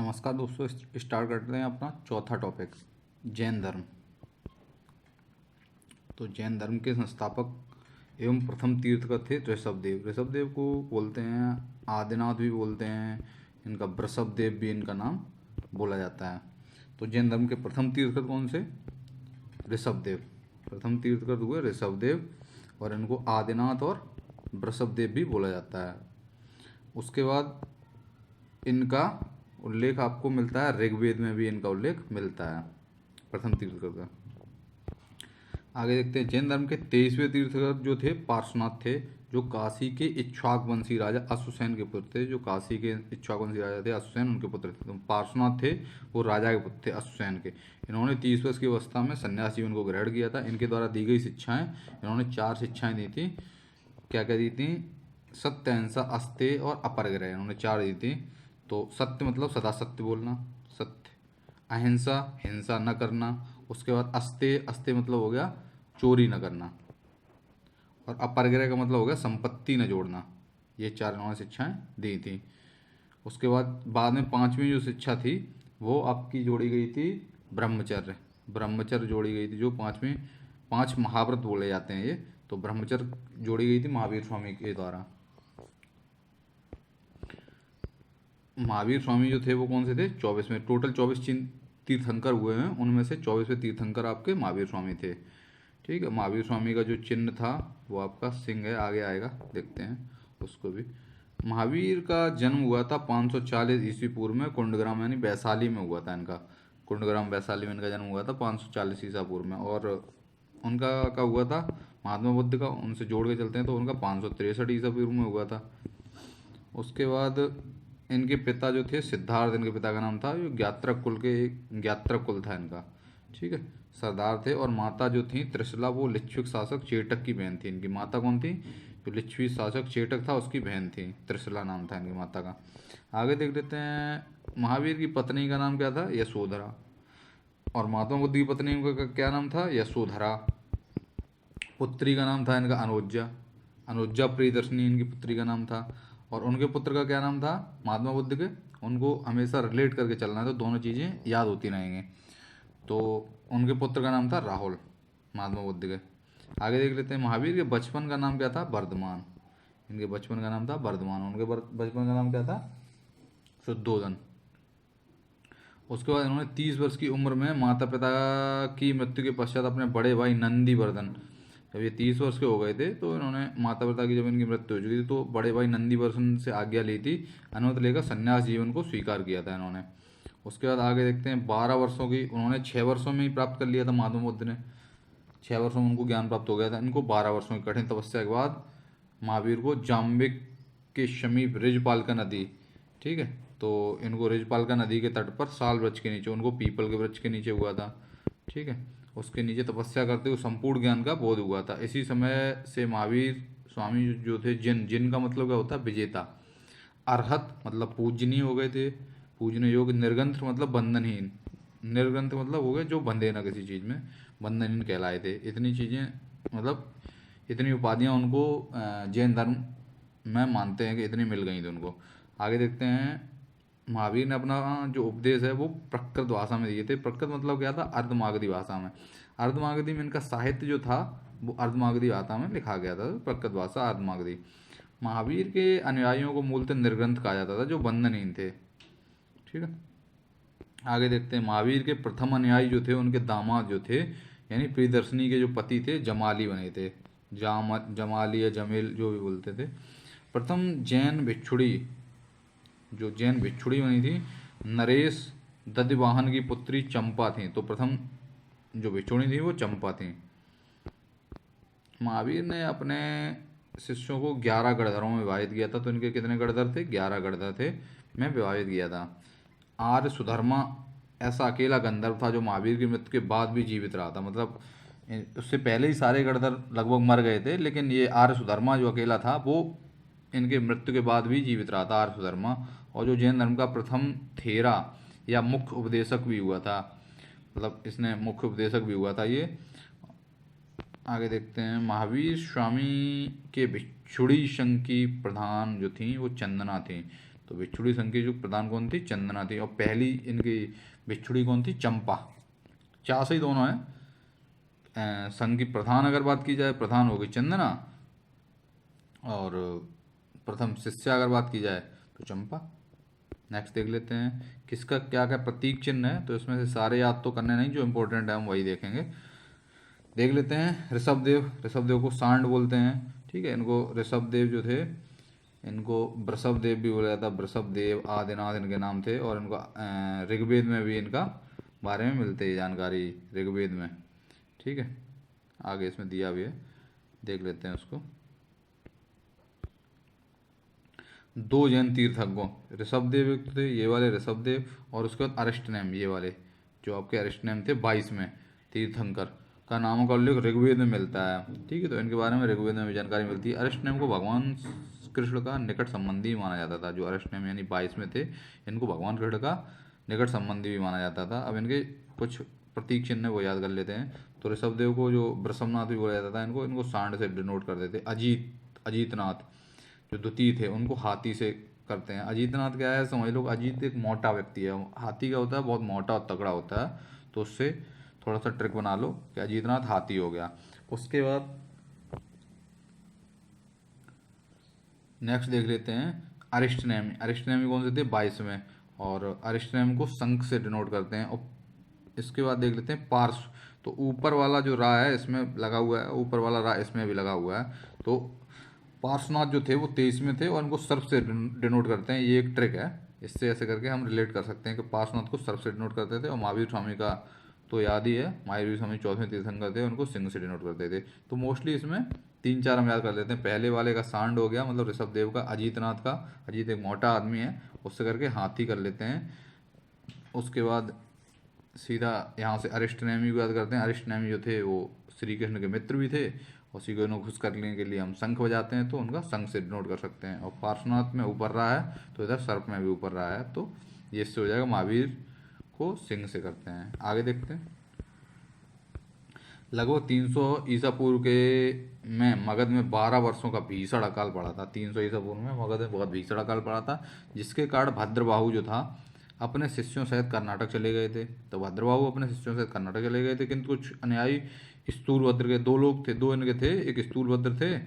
नमस्कार दोस्तों, स्टार्ट करते हैं अपना चौथा टॉपिक, जैन धर्म। तो जैन धर्म के संस्थापक एवं प्रथम तीर्थकर थे ऋषभदेव। ऋषभदेव को बोलते हैं आदिनाथ भी बोलते हैं, इनका वृषभदेव भी इनका नाम बोला जाता है। तो जैन धर्म के प्रथम तीर्थकर कौन से? ऋषभदेव। प्रथम तीर्थकर हुए ऋषभदेव और इनको आदिनाथ और वृषभदेव भी बोला जाता है। उसके बाद इनका उल्लेख आपको मिलता है ऋग्वेद में भी, इनका उल्लेख मिलता है प्रथम तीर्थकर का। आगे देखते हैं, जैन धर्म के 23वें तीर्थकर जो थे पार्श्वनाथ थे, जो काशी के इक्ष्वाक वंशी राजा अश्वसेन के पुत्र थे। जो काशी के इक्ष्वाक वंशी राजा थे अश्वसेन, उनके पुत्र थे। तो पार्श्वनाथ थे वो राजा के पुत्र थे अश्वसेन के। इन्होंने 30 वर्ष की अवस्था में संन्यास जीवन को ग्रहण किया था। इनके द्वारा दी गई शिक्षाएं, इन्होंने 4 शिक्षाएं दी थी। क्या क्या दी थी? सत्य, अहिंसा, अस्तेय और अपरिग्रह, इन्होंने 4 दी थी। तो सत्य मतलब सदा सत्य बोलना, सत्य। अहिंसा, हिंसा न करना। उसके बाद अस्तेय, अस्तेय मतलब हो गया चोरी न करना। और अपरिग्रह का मतलब हो गया संपत्ति न जोड़ना। ये 4 इन्होंने शिक्षाएं दी थी। उसके बाद में 5वीं जो शिक्षा थी वो आपकी जोड़ी गई थी ब्रह्मचर्य। ब्रह्मचर्य जोड़ी गई थी, जो 5 महाव्रत बोले जाते हैं ये। तो ब्रह्मचर्य जोड़ी गई थी महावीर स्वामी के द्वारा। महावीर स्वामी जो थे वो कौन से थे? 24वें। टोटल 24 तीर्थंकर हुए हैं, उनमें से 24वें तीर्थंकर आपके महावीर स्वामी थे। ठीक है। महावीर स्वामी का जो चिन्ह था वो आपका सिंह है, आगे आएगा, देखते हैं उसको भी। महावीर का जन्म हुआ था 540 ईस्वी पूर्व में कुंडग्राम यानी वैशाली में हुआ था इनका। कुंडग्राम वैशाली में इनका जन्म हुआ था 540 ईसा पूर्व में। और उनका का हुआ था महात्मा बुद्ध का, उनसे जोड़ के चलते हैं तो उनका 563 ईसा पूर्व में हुआ था। उसके बाद इनके पिता जो थे सिद्धार्थ, इनके पिता का नाम था, जो ज्ञात्रक कुल के ज्ञात्रक कुल था इनका। ठीक है, सरदार थे। और माता जो थी त्रिशला, वो लिच्छविक शासक चेटक की बहन थी। इनकी माता कौन थी? जो लिच्छवी शासक चेटक था उसकी बहन थी, त्रिशला नाम था इनकी माता का। आगे देख लेते हैं, महावीर की पत्नी का नाम क्या था? यशोधरा। और महात्मा बुद्ध की पत्नी का क्या नाम था? यशोधरा। पुत्री का नाम था इनका अनुज्जा। अनुज्जा प्रियदर्शनी इनकी पुत्री का नाम था। और उनके पुत्र का क्या नाम था महात्मा बुद्ध के? उनको हमेशा रिलेट करके चलना है तो दोनों चीज़ें याद होती रहेंगी। तो उनके पुत्र का नाम था राहुल, महात्मा बुद्ध के। आगे देख लेते हैं, महावीर के बचपन का नाम क्या था? वर्धमान। इनके बचपन का नाम था वर्धमान। उनके बचपन का नाम क्या था? शुद्धोधन। उसके बाद इन्होंने 30 वर्ष की उम्र में माता पिता की मृत्यु के पश्चात अपने बड़े भाई नंदीवर्धन, जब ये 30 वर्ष के हो गए थे तो इन्होंने माता पिता की जब इनकी मृत्यु हो चुकी थी तो बड़े भाई नंदीवर्धन से आज्ञा ली थी, अनुमति लेकर संन्यास जीवन को स्वीकार किया था इन्होंने। उसके बाद आगे देखते हैं, 12 वर्षों की उन्होंने 6 वर्षों में ही प्राप्त कर लिया था महात्मा बुद्ध ने। 6 वर्षों में उनको ज्ञान प्राप्त हो गया था। इनको 12 वर्षों की कठिन तपस्या के बाद महावीर को जाम्बिक के समीप रिजपालका नदी, ठीक है, तो इनको रिजपालका नदी के तट पर साल वृक्ष के नीचे, उनको पीपल के वृक्ष के नीचे हुआ था। ठीक है, उसके नीचे तपस्या करते हुए संपूर्ण ज्ञान का बोध हुआ था। इसी समय से महावीर स्वामी जो थे, जिन का मतलब क्या होता है? विजेता। अरहत मतलब पूजनीय हो गए थे, पूजनीय योग्य। निर्ग्रंथ मतलब बंधनहीन। निर्ग्रंथ मतलब हो गए जो बंधे ना किसी चीज़ में, बंधनहीन कहलाए थे। इतनी चीज़ें मतलब इतनी उपाधियाँ उनको जैन धर्म में मानते हैं कि इतनी मिल गई थी उनको। आगे देखते हैं, महावीर ने अपना जो उपदेश है वो प्रकृत भाषा में दिए थे। प्रकृत मतलब क्या था? अर्धमागधी भाषा में। अर्धमागधी में इनका साहित्य जो था वो अर्धमागधी भाषा में लिखा गया था, प्रकृत भाषा अर्धमागधी। महावीर के अनुयायियों को मूलतः निर्ग्रंथ कहा जाता था, जो बंधनहीन थे। ठीक है, आगे देखते हैं, महावीर के प्रथम अनुयायी जो थे उनके दामाद जो थे, यानी प्रियदर्शनी के जो पति थे, जमाली बने थे। जमाली या जमेल जो भी बोलते थे। प्रथम जैन भिक्षुड़ी, जो जैन भिक्षुड़ी बनी थी, नरेश दधिवाहन की पुत्री चंपा थी। तो प्रथम जो भिक्षुणी थी वो चंपा थी। महावीर ने अपने शिष्यों को 11 गणधरों में विभाजित किया था। तो इनके कितने गणधर थे? 11 गणधर थे, में विभाजित किया था। आर्य सुधर्मा ऐसा अकेला गंधर्व था जो महावीर की मृत्यु के बाद भी जीवित रहा था। मतलब उससे पहले ही सारे गणधर लगभग मर गए थे, लेकिन ये आर्य सुधर्मा जो अकेला था वो इनके मृत्यु के बाद भी जीवित रहा था, आर्य सुधर्मा। और जो जैन धर्म का प्रथम थेरा या मुख्य उपदेशक भी हुआ था, मतलब इसने मुख्य उपदेशक भी हुआ था ये। आगे देखते हैं, महावीर स्वामी के भिक्षुड़ी संघ की प्रधान जो थी वो चंदना थी। तो भिक्षुड़ी संघ की जो प्रधान कौन थी? चंदना थी। और पहली इनकी भिक्षुड़ी कौन थी? चंपा। चार से ही दोनों है। संघ की प्रधान अगर बात की जाए, प्रधान हो गई चंदना, और प्रथम शिष्या अगर बात की जाए तो चंपा। नेक्स्ट देख लेते हैं किसका क्या क्या प्रतीक चिन्ह है। तो इसमें से सारे याद तो करने नहीं, जो इंपॉर्टेंट है हम वही देखेंगे। देख लेते हैं ऋषभदेव। ऋषभदेव को सांड बोलते हैं, ठीक है। इनको ऋषभदेव जो थे, इनको वृषभदेव भी बोला जाता। वृषभदेव, आदिनाथ इनके नाम थे। और इनको ऋग्वेद में भी इनका बारे में मिलती है जानकारी, ऋग्वेद में, ठीक है। आगे इसमें दिया भी है, देख लेते हैं उसको। दो जैन तीर्थंकरों, ऋषभदेव एक तो थे ये वाले ऋषभदेव, और उसके बाद अरिष्टनेम, ये वाले जो आपके अरिष्टनेम थे 22 में तीर्थंकर का नामों का उल्लेख ऋग्वेद में मिलता है, ठीक है। तो इनके बारे में ऋग्वेद में भी जानकारी मिलती है। अरिष्टनेम को भगवान कृष्ण का निकट संबंधी माना जाता था। जो अरिष्टनेम यानी 22 में थे, इनको भगवान कृष्ण का निकट संबंधी भी माना जाता था। अब इनके कुछ प्रतीक चिन्ह है वो याद कर लेते हैं। तो ऋषभदेव को जो वृषभनाथ भी बोला जाता था, इनको सांड से डिनोट करते थे। अजीतनाथ जो द्वितीय थे, उनको हाथी से करते हैं। अजीतनाथ क्या है, समझ लो। अजीत एक मोटा व्यक्ति है, हाथी क्या होता है? बहुत मोटा और तगड़ा होता है। तो उससे थोड़ा सा ट्रिक बना लो कि अजीतनाथ हाथी हो गया। उसके बाद नेक्स्ट देख लेते हैं अरिष्टनेमी। अरिष्टनेमी कौन से थे? 22 में। और अरिष्टनेमी को शंख से डिनोट करते हैं। और इसके बाद देख लेते हैं पार्श्व। तो ऊपर वाला जो रा है इसमें लगा हुआ है, ऊपर वाला रा इसमें भी लगा हुआ है। तो पार्श्वनाथ जो थे वो 23 में थे, और उनको सर्प से डिनोट करते हैं। ये एक ट्रिक है, इससे ऐसे करके हम रिलेट कर सकते हैं कि पार्श्वनाथ को सर्प से डिनोट करते थे। और महावीर स्वामी का तो याद ही है, महावीर स्वामी 14वें तीर्थंकर थे, उनको सिंह से डिनोट करते थे। तो मोस्टली इसमें तीन चार हम याद कर लेते हैं। पहले वाले का सांड हो गया, मतलब ऋषभदेव का। अजीतनाथ का, अजीत एक मोटा आदमी है, उससे करके हाथी कर लेते हैं। उसके बाद सीधा यहाँ से अरिष्टनेमी को याद करते हैं। अरिष्टनेमी जो थे वो श्री कृष्ण के मित्र भी थे, और श्री कृष्ण को खुश करने के लिए हम शंख बजाते हैं, तो उनका शंख से डिनोट कर सकते हैं। और पार्श्वनाथ में ऊपर रहा है, तो इधर सर्प में भी ऊपर रहा है, तो ये इससे हो जाएगा। महावीर को सिंह से करते हैं। आगे देखते हैं। लगभग 300 ईसा पूर्व के में मगध में 12 वर्षों का भीषण अकाल पड़ा था। 300 ईसा पूर्व में मगध में बहुत भीषण अकाल पड़ा था, जिसके कारण भद्रबाहु जो था अपने शिष्यों सहित कर्नाटक चले गए थे। तो भद्रबाहु अपने शिष्यों सहित कर्नाटक चले गए थे, किंतु कुछ अनुयायी स्थूलभद्र के, दो लोग थे, दो इनके थे, एक स्थूलभद्र थे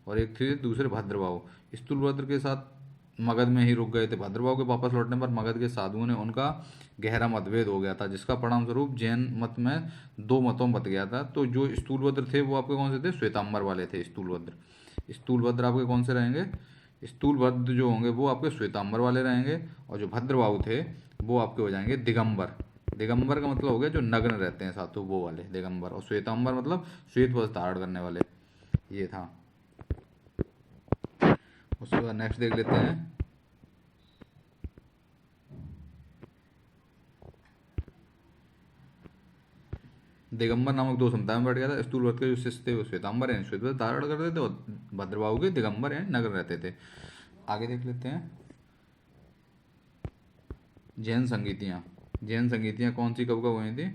और एक थे दूसरे भद्रबाहु। स्थूलभद्र के साथ मगध में ही रुक गए थे। भद्रबाहु के वापस लौटने पर मगध के साधुओं ने उनका गहरा मतभेद हो गया था, जिसका परिणाम स्वरूप जैन मत में दो मतों में बट गया था। तो जो स्थूलभद्र थे वो आपके कौन से थे? श्वेतांबर वाले थे। स्थूलभद्र आपके कौन से रहेंगे? स्थूलभद्र जो होंगे वो आपके श्वेतांबर वाले रहेंगे, और जो भद्रबाहु थे वो आपके हो जाएंगे दिगंबर। दिगंबर का मतलब हो गया जो नग्न रहते हैं साधु, वो वाले दिगंबर। और श्वेतांबर मतलब श्वेत वस्त्र धारण करने वाले, ये था। उसके बाद नेक्स्ट देख लेते हैं। दिगंबर नामक दो समुदाय में बैठ गया था। स्थूलभद्र के जो शिष्य थे वो श्वेतांबर हैं, श्वेत वस्त्र धारण करते थे, और भद्रबाहु के दिगंबर हैं, नग्न रहते थे। आगे देख लेते हैं जैन संगीतियाँ। जैन संगीतियाँ कौन सी कब कब हुई थी?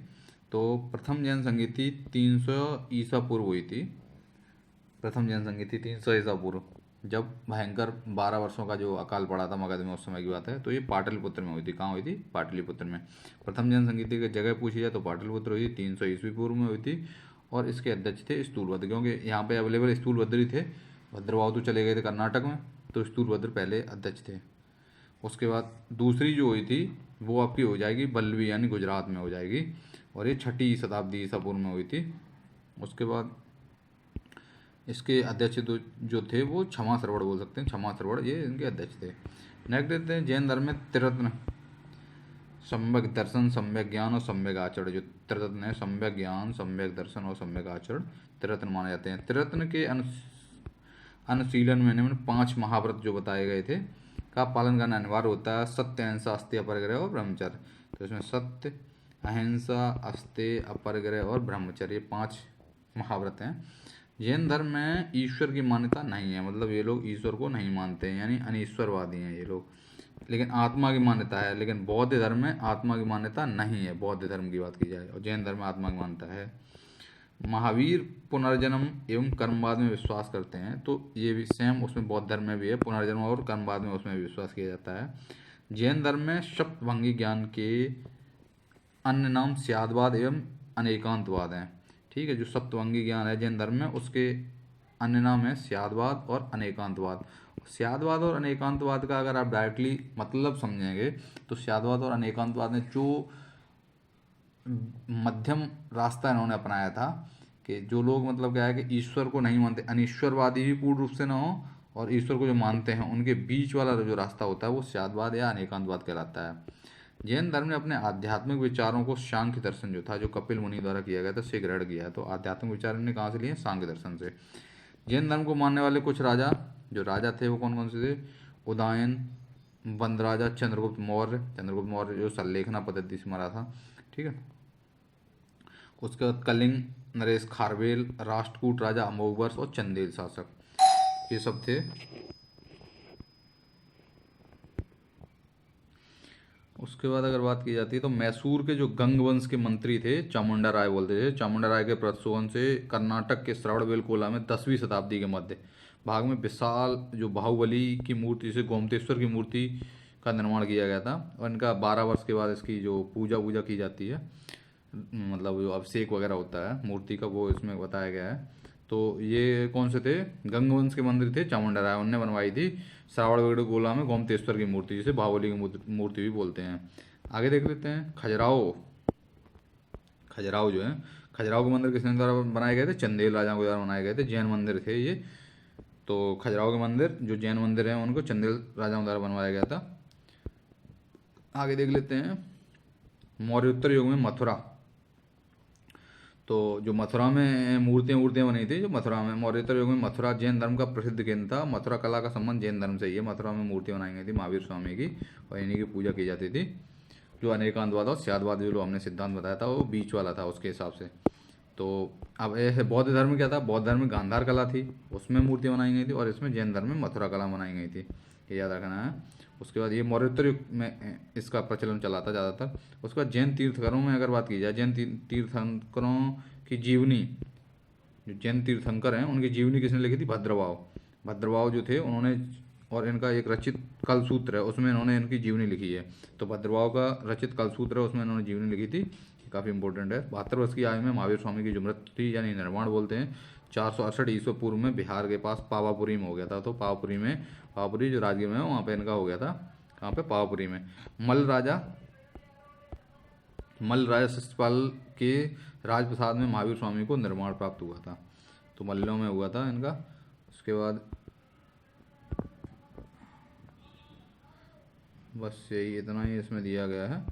तो प्रथम जैन संगीति 300 ईसा पूर्व हुई थी। प्रथम जैन संगीति 300 ईसा पूर्व, जब भयंकर 12 वर्षों का जो अकाल पड़ा था मगध में, उस समय की बात है। तो ये पाटलिपुत्र में हुई थी। कहाँ हुई थी? पाटलिपुत्र में। प्रथम जैन संगीति की जगह पूछी जाए तो पाटलिपुत्र हुई थी, 300 ईस्वी पूर्व में हुई थी। और इसके अध्यक्ष थे स्थूलभद्र, क्योंकि यहाँ पे अवेलेबल स्थूलभद्र ही थे। भद्रबाहु तो चले गए थे कर्नाटक में, तो स्थूलभद्र पहले अध्यक्ष थे। उसके बाद दूसरी जो हुई थी वो आपकी हो जाएगी बल्लवी, यानी गुजरात में हो जाएगी, और ये 6वीं शताब्दी ईसा पूर्व में हुई थी। उसके बाद इसके अध्यक्ष जो थे वो क्षमा श्रवण बोल सकते हैं, क्षमा श्रवण ये इनके अध्यक्ष थे। नेक्स्ट देते हैं जैन धर्म में त्रिरत्न, सम्यक दर्शन, सम्यक ज्ञान और सम्यक आचरण। जो त्रिरत्न है, सम्यक ज्ञान, सम्यक दर्शन और सम्यक आचरण, त्रिरत्न माने जाते हैं। त्रिरत्न के अनुशीलन में निम्न 5 महाव्रत जो बताए गए थे का पालन करना अनिवार्य होता है। सत्य, अहिंसा, अस्तेय, अपरिग्रह और ब्रह्मचर्य। तो इसमें सत्य, अहिंसा, अस्तेय, अपरिग्रह और ब्रह्मचर्य, ये 5 महाव्रत हैं। जैन धर्म में ईश्वर की मान्यता नहीं है, मतलब ये लोग ईश्वर को नहीं मानते हैं, यानी अनीश्वरवादी हैं ये लोग। लेकिन आत्मा की मान्यता है। लेकिन बौद्ध धर्म में आत्मा की मान्यता नहीं है, बौद्ध धर्म की बात की जाए, और जैन धर्म में आत्मा की मान्यता है। महावीर पुनर्जन्म एवं कर्मवाद में विश्वास करते हैं, तो ये भी सेम उसमें बौद्ध धर्म में भी है, पुनर्जन्म और कर्मवाद में उसमें भी विश्वास किया जाता है। जैन धर्म में सप्तभंगी ज्ञान के अन्य नाम स्यादवाद एवं अनेकांतवाद हैं। ठीक है, जो सप्तभंगी ज्ञान है जैन धर्म में, उसके अन्य नाम है स्यादवाद और अनेकांतवाद। स्यादवाद और अनेकांतवाद का अगर आप डायरेक्टली मतलब समझेंगे तो स्यादवाद और अनेकांतवाद ने जो मध्यम रास्ता इन्होंने अपनाया था कि जो लोग मतलब क्या है कि ईश्वर को नहीं मानते, अनीश्वरवादी भी पूर्ण रूप से ना हो और ईश्वर को जो मानते हैं, उनके बीच वाला जो रास्ता होता है वो स्यादवाद या अनेकांतवाद कहलाता है। जैन धर्म ने अपने आध्यात्मिक विचारों को सांख्य दर्शन जो था, जो कपिल मुनि द्वारा किया गया था, से ग्रहण किया है। तो आध्यात्मिक विचार इन्होंने कहाँ से लिए? सांख्य दर्शन से। जैन धर्म को मानने वाले कुछ राजा, जो राजा थे वो कौन कौन से थे? उदयन, बंद राजा, चंद्रगुप्त मौर्य जो संलेखना पद्धति से मरा था। ठीक है, उसके बाद कलिंग नरेश खारवेल, राष्ट्रकूट राजा अमोघवर्ष और चंदेल शासक, ये सब थे। उसके बाद अगर बात की जाती है तो मैसूर के जो गंग वंश के मंत्री थे, चामुंडा राय बोलते थे, चामुंडा राय के प्रशोभन से कर्नाटक के श्रवणबेलगोला में 10वीं शताब्दी के मध्य भाग में विशाल जो बाहुबली की मूर्ति, जैसे गोमतेश्वर की मूर्ति का निर्माण किया गया था। और इनका 12 वर्ष के बाद इसकी जो पूजा की जाती है, मतलब जो अभिषेक वगैरह होता है मूर्ति का, वो इसमें बताया गया है। तो ये कौन से थे? गंगवंश के मंदिर थे, चामुंडा राय उनने बनवाई थी श्रावणबेलगोला में गोमतेश्वर की मूर्ति, जिसे बाहुबली की मूर्ति भी बोलते हैं। आगे देख लेते हैं खजुराहो। खजुराहो जो है, खजुराहो के मंदिर किसने द्वारा बनाए गए थे? चंदेल राजाओं के द्वारा बनाए गए थे। जैन मंदिर थे ये। तो खजुराहो के मंदिर जो जैन मंदिर हैं उनको चंदेल राजाओं द्वारा बनवाया गया था। आगे देख लेते हैं मौर्योत्तर युग में मथुरा। तो जो मथुरा में मूर्तियाँ बनी थी, जो मथुरा में मौर्योत्तर युग में मथुरा जैन धर्म का प्रसिद्ध केंद्र था। मथुरा कला का संबंध जैन धर्म से ही है। मथुरा में मूर्तियाँ बनाई गई थी महावीर स्वामी की, और इन्हीं की पूजा की जाती थी। जो अनेकांतवाद और स्यादवाद जो हमने सिद्धांत बताया था वो बीच वाला था उसके हिसाब से। तो अब यह बौद्ध धर्म क्या था? बौद्ध धर्म में गांधार कला थी, उसमें मूर्तियाँ बनाई गई थी, और इसमें जैन धर्म में मथुरा कला बनाई गई थी, ये याद रखना है। उसके बाद ये मौर्योत्तर युग में इसका प्रचलन चला था ज़्यादातर। उसके बाद जैन तीर्थंकरों में अगर बात की जाए, जैन तीर्थंकरों की जीवनी, जो जैन तीर्थंकर हैं उनकी जीवनी किसने लिखी थी? भद्रवाह। भद्रवाह जो थे उन्होंने, और इनका एक रचित कलसूत्र है उसमें इन्होंने इनकी जीवनी लिखी है। तो भद्रवाह का रचित कलसूत्र है उसमें इन्होंने जीवनी लिखी थी, काफ़ी इंपॉर्टेंट है। 72 वर्ष की आयु में महावीर स्वामी की जो मृत्यु थी, यानी निर्वाण बोलते हैं, 468 ईस्वी पूर्व में बिहार के पास पावापुरी में हो गया था। तो पावापुरी जो राजगीर में है वहाँ पे इनका हो गया था। कहाँ पे? पावापुरी में। मल्ल राजा शिष्टपाल के राजप्रसाद में महावीर स्वामी को निर्वाण प्राप्त हुआ था। तो मल्लों में हुआ था इनका। उसके बाद बस यही इतना ही इसमें दिया गया है।